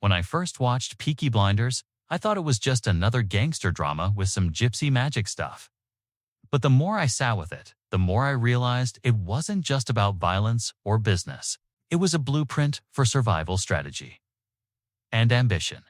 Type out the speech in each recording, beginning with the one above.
When I first watched Peaky Blinders, I thought it was just another gangster drama with some gypsy magic stuff. But the more I sat with it, the more I realized it wasn't just about violence or business. It was a blueprint for survival strategy and ambition.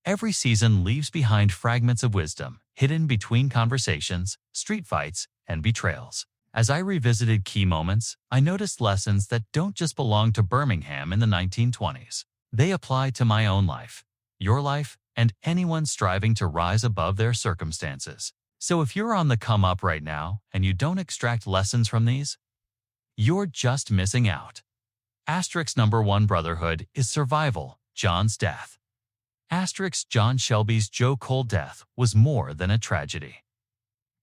Every season leaves behind fragments of wisdom hidden between conversations, street fights, and betrayals. As I revisited key moments, I noticed lessons that don't just belong to Birmingham in the 1920s. They apply to my own life, your life, and anyone striving to rise above their circumstances. So if you're on the come up right now and you don't extract lessons from these, you're just missing out. Number 1 Brotherhood is survival, John's death. John Shelby's Joe Cole death was more than a tragedy.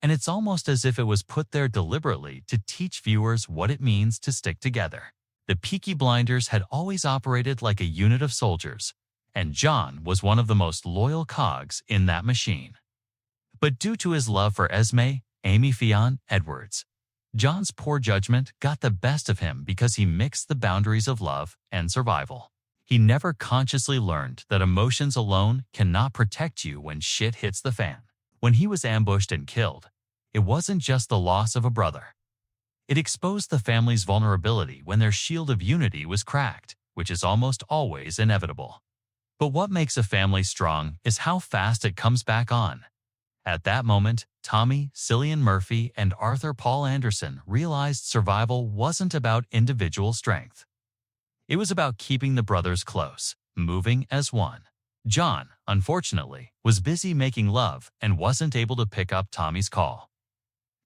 And it's almost as if it was put there deliberately to teach viewers what it means to stick together. The Peaky Blinders had always operated like a unit of soldiers, and John was one of the most loyal cogs in that machine. But due to his love for Amy Fionn Edwards, John's poor judgment got the best of him because he mixed the boundaries of love and survival. He never consciously learned that emotions alone cannot protect you when shit hits the fan. When he was ambushed and killed, it wasn't just the loss of a brother. It exposed the family's vulnerability when their shield of unity was cracked, which is almost always inevitable. But what makes a family strong is how fast it comes back on. At that moment, Tommy, Cillian Murphy, and Arthur Paul Anderson realized survival wasn't about individual strength. It was about keeping the brothers close, moving as one. John, unfortunately, was busy making love and wasn't able to pick up Tommy's call.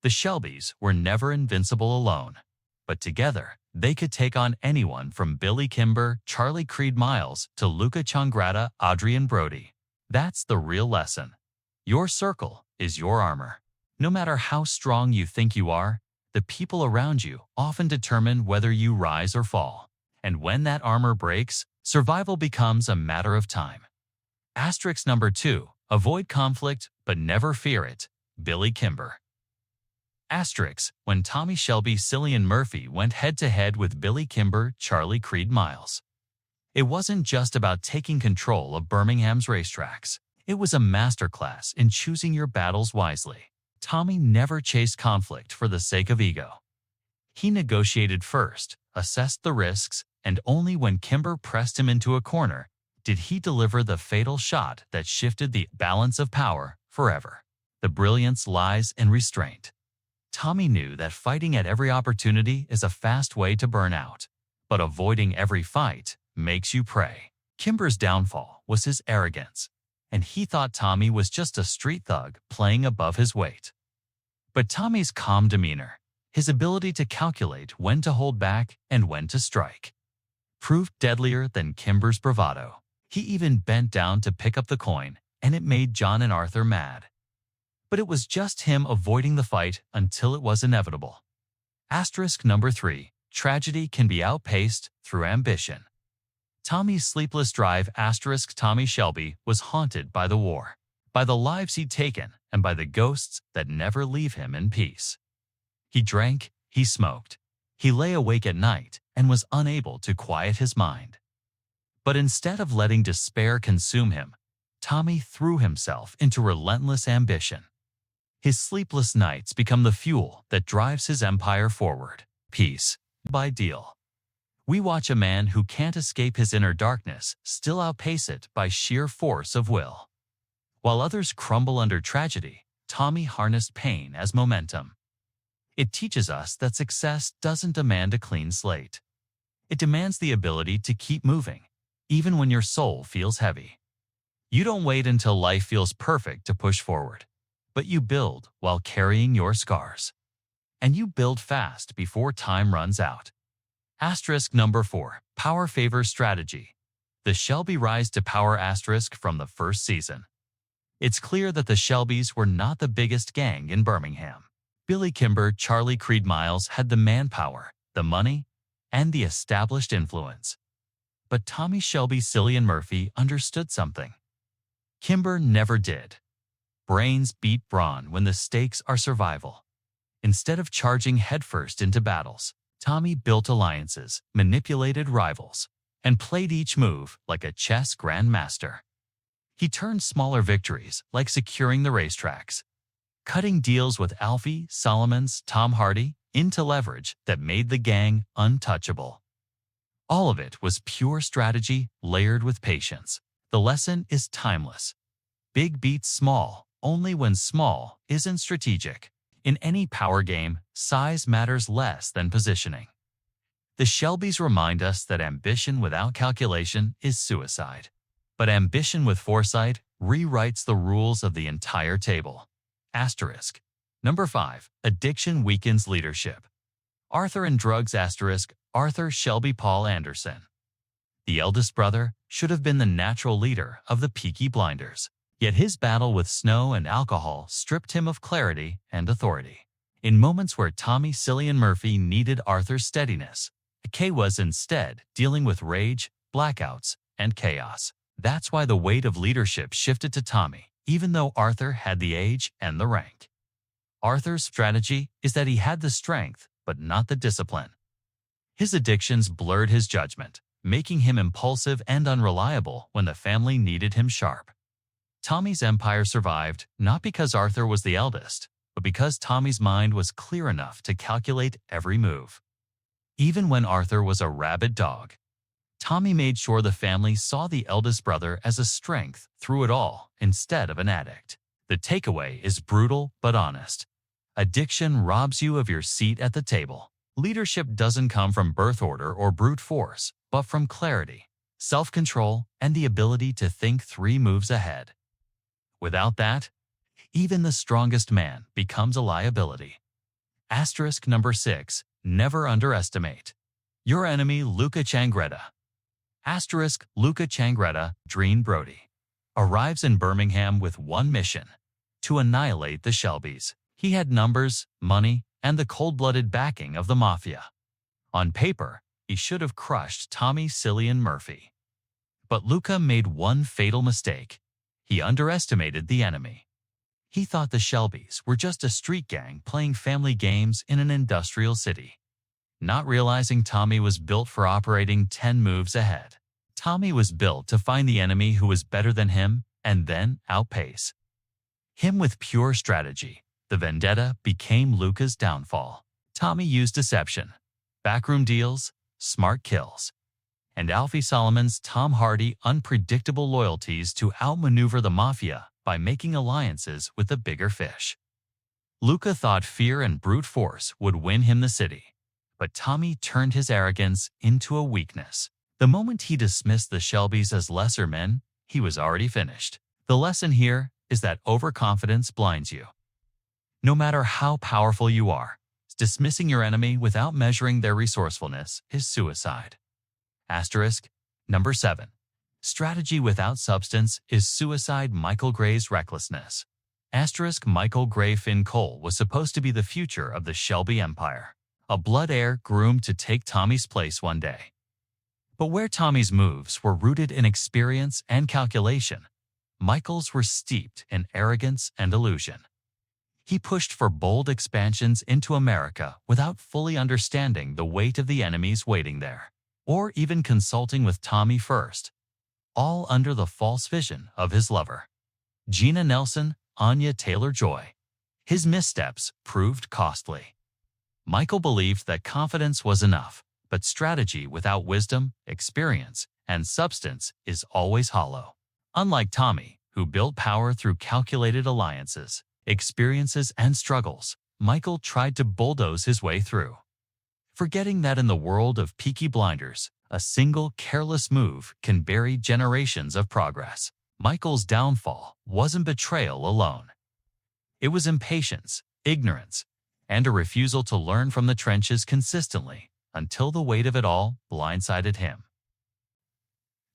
The Shelbys were never invincible alone, but together, they could take on anyone from Billy Kimber, Charlie Creed Miles, to Luca Changrata, Adrian Brody. That's the real lesson. Your circle is your armor. No matter how strong you think you are, the people around you often determine whether you rise or fall. And when that armor breaks, survival becomes a matter of time. Number 2, avoid conflict but never fear it, Billy Kimber. When Tommy Shelby, Cillian Murphy went head-to-head with Billy Kimber, Charlie Creed Miles. It wasn't just about taking control of Birmingham's racetracks. It was a masterclass in choosing your battles wisely. Tommy never chased conflict for the sake of ego. He negotiated first, assessed the risks, and only when Kimber pressed him into a corner did he deliver the fatal shot that shifted the balance of power forever. The brilliance lies in restraint. Tommy knew that fighting at every opportunity is a fast way to burn out, but avoiding every fight makes you prey. Kimber's downfall was his arrogance, and he thought Tommy was just a street thug playing above his weight. But Tommy's calm demeanor, his ability to calculate when to hold back and when to strike, proved deadlier than Kimber's bravado. He even bent down to pick up the coin, and it made John and Arthur mad. But it was just him avoiding the fight until it was inevitable. Number 3, tragedy can be outpaced through ambition. Tommy's sleepless drive Tommy Shelby was haunted by the war, by the lives he'd taken, and by the ghosts that never leave him in peace. He drank, he smoked, he lay awake at night and was unable to quiet his mind. But instead of letting despair consume him, Tommy threw himself into relentless ambition. His sleepless nights become the fuel that drives his empire forward. Piece by deal. We watch a man who can't escape his inner darkness still outpace it by sheer force of will. While others crumble under tragedy, Tommy harnessed pain as momentum. It teaches us that success doesn't demand a clean slate. It demands the ability to keep moving, even when your soul feels heavy. You don't wait until life feels perfect to push forward, but you build while carrying your scars. And you build fast before time runs out. Number 4, power favors strategy. The Shelby rise to power from the first season. It's clear that the Shelbys were not the biggest gang in Birmingham. Billy Kimber, Charlie Creed Miles had the manpower, the money, and the established influence. But Tommy Shelby, Cillian Murphy understood something Kimber never did. Brains beat brawn when the stakes are survival. Instead of charging headfirst into battles, Tommy built alliances, manipulated rivals, and played each move like a chess grandmaster. He turned smaller victories, like securing the racetracks, cutting deals with Alfie, Solomon's, Tom Hardy, into leverage that made the gang untouchable. All of it was pure strategy layered with patience. The lesson is timeless. Big beats small, only when small isn't strategic. In any power game, size matters less than positioning. The Shelbys remind us that ambition without calculation is suicide. But ambition with foresight rewrites the rules of the entire table. Asterisk. Number 5. Addiction weakens leadership. Arthur and drugs. Asterisk. Arthur Shelby Paul Anderson, the eldest brother, should have been the natural leader of the Peaky Blinders. Yet his battle with snow and alcohol stripped him of clarity and authority. In moments where Tommy Cillian Murphy needed Arthur's steadiness, Kay was instead dealing with rage, blackouts, and chaos. That's why the weight of leadership shifted to Tommy, even though Arthur had the age and the rank. Arthur's strategy is that he had the strength, but not the discipline. His addictions blurred his judgment, making him impulsive and unreliable when the family needed him sharp. Tommy's empire survived not because Arthur was the eldest, but because Tommy's mind was clear enough to calculate every move. Even when Arthur was a rabid dog, Tommy made sure the family saw the eldest brother as a strength through it all instead of an addict. The takeaway is brutal but honest. Addiction robs you of your seat at the table. Leadership doesn't come from birth order or brute force, but from clarity, self-control, and the ability to think 3 moves ahead. Without that, even the strongest man becomes a liability. Asterisk. Number 6. Never underestimate your enemy. Luca Changretta. Asterisk. Luca Changretta, Drean Brody, arrives in Birmingham with one mission: to annihilate the Shelbys. He had numbers, money, and the cold-blooded backing of the mafia. On paper, he should have crushed Tommy Cillian Murphy. But Luca made one fatal mistake. He underestimated the enemy. He thought the Shelbys were just a street gang playing family games in an industrial city, not realizing Tommy was built for operating 10 moves ahead. Tommy was built to find the enemy who was better than him and then outpace him with pure strategy. The vendetta became Luca's downfall. Tommy used deception, backroom deals, smart kills, and Alfie Solomon's Tom Hardy unpredictable loyalties to outmaneuver the mafia by making alliances with the bigger fish. Luca thought fear and brute force would win him the city, but Tommy turned his arrogance into a weakness. The moment he dismissed the Shelbys as lesser men, he was already finished. The lesson here is that overconfidence blinds you. No matter how powerful you are, dismissing your enemy without measuring their resourcefulness is suicide. Asterisk. Number 7. Strategy without substance is suicide. Michael Gray's recklessness. Asterisk. Michael Gray Finn Cole was supposed to be the future of the Shelby Empire, a blood heir groomed to take Tommy's place one day. But where Tommy's moves were rooted in experience and calculation, Michael's were steeped in arrogance and illusion. He pushed for bold expansions into America without fully understanding the weight of the enemies waiting there, or even consulting with Tommy first, all under the false vision of his lover, Gina Nelson, Anya Taylor-Joy. His missteps proved costly. Michael believed that confidence was enough, but strategy without wisdom, experience, and substance is always hollow. Unlike Tommy, who built power through calculated alliances, experiences, and struggles, Michael tried to bulldoze his way through, forgetting that in the world of Peaky Blinders, a single careless move can bury generations of progress. Michael's downfall wasn't betrayal alone. It was impatience, ignorance, and a refusal to learn from the trenches consistently until the weight of it all blindsided him.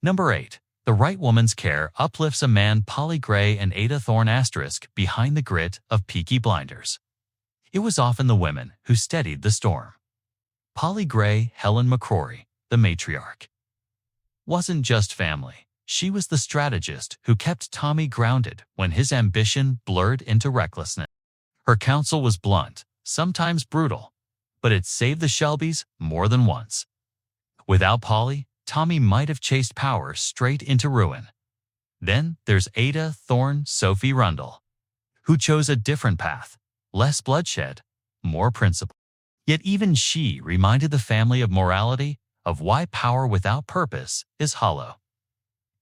Number 8. The right woman's care uplifts a man. Polly Gray and Ada Thorne. Asterisk. Behind the grit of Peaky Blinders, it was often the women who steadied the storm. Polly Gray, Helen McCrory, the matriarch, wasn't just family. She was the strategist who kept Tommy grounded when his ambition blurred into recklessness. Her counsel was blunt, sometimes brutal, but it saved the Shelbys more than once. Without Polly, Tommy might have chased power straight into ruin. Then there's Ada Thorne Sophie Rundle, who chose a different path, less bloodshed, more principle. Yet even she reminded the family of morality, of why power without purpose is hollow.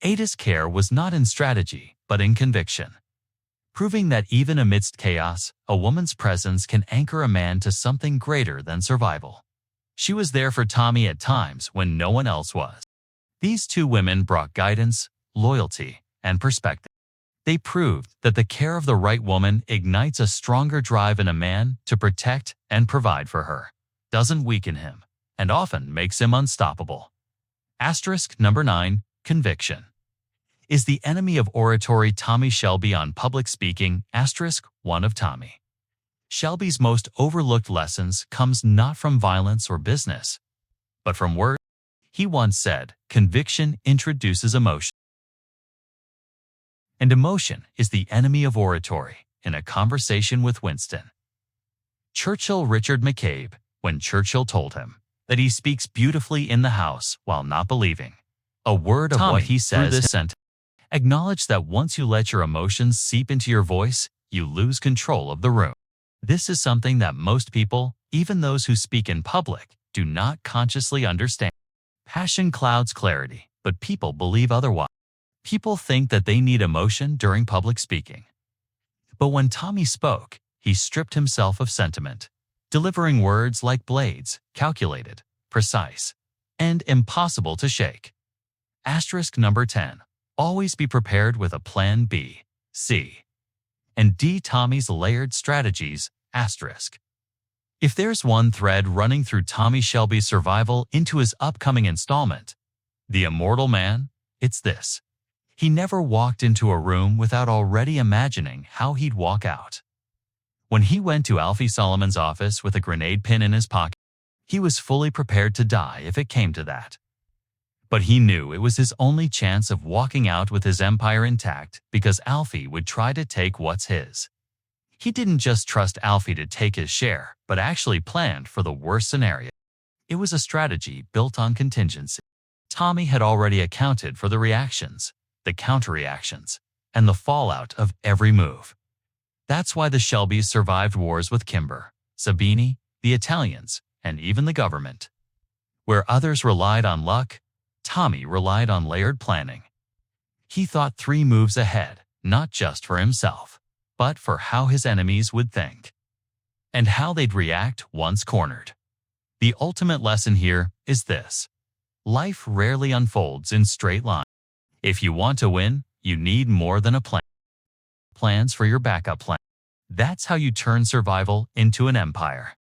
Ada's care was not in strategy, but in conviction, proving that even amidst chaos, a woman's presence can anchor a man to something greater than survival. She was there for Tommy at times when no one else was. These two women brought guidance, loyalty, and perspective. They proved that the care of the right woman ignites a stronger drive in a man to protect and provide for her, doesn't weaken him, and often makes him unstoppable. Asterisk number 9, conviction. Is the enemy of oratory Tommy Shelby on public speaking? Asterisk 1 of Tommy Shelby's most overlooked lessons comes not from violence or business, but from words. He once said, "Conviction introduces emotion, and emotion is the enemy of oratory," in a conversation with Winston Churchill. Richard McCabe, when Churchill told him that he speaks beautifully in the House while not believing a word of what he says, this sentence, acknowledge that once you let your emotions seep into your voice, you lose control of the room. This is something that most people, even those who speak in public, do not consciously understand. Passion clouds clarity, but people believe otherwise. People think that they need emotion during public speaking. But when Tommy spoke, he stripped himself of sentiment, delivering words like blades, calculated, precise, and impossible to shake. Asterisk number 10. Always be prepared with a plan B, C, and D. Tommy's layered strategies. Asterisk. If there's one thread running through Tommy Shelby's survival into his upcoming installment, The Immortal Man, it's this. He never walked into a room without already imagining how he'd walk out. When he went to Alfie Solomon's office with a grenade pin in his pocket, he was fully prepared to die if it came to that. But he knew it was his only chance of walking out with his empire intact because Alfie would try to take what's his. He didn't just trust Alfie to take his share, but actually planned for the worst scenario. It was a strategy built on contingency. Tommy had already accounted for the reactions, the counter-reactions, and the fallout of every move. That's why the Shelbys survived wars with Kimber, Sabini, the Italians, and even the government. Where others relied on luck, Tommy relied on layered planning. He thought 3 moves ahead, not just for himself, but for how his enemies would think, and how they'd react once cornered. The ultimate lesson here is this. Life rarely unfolds in straight lines. If you want to win, you need more than a plan. Plans for your backup plan. That's how you turn survival into an empire.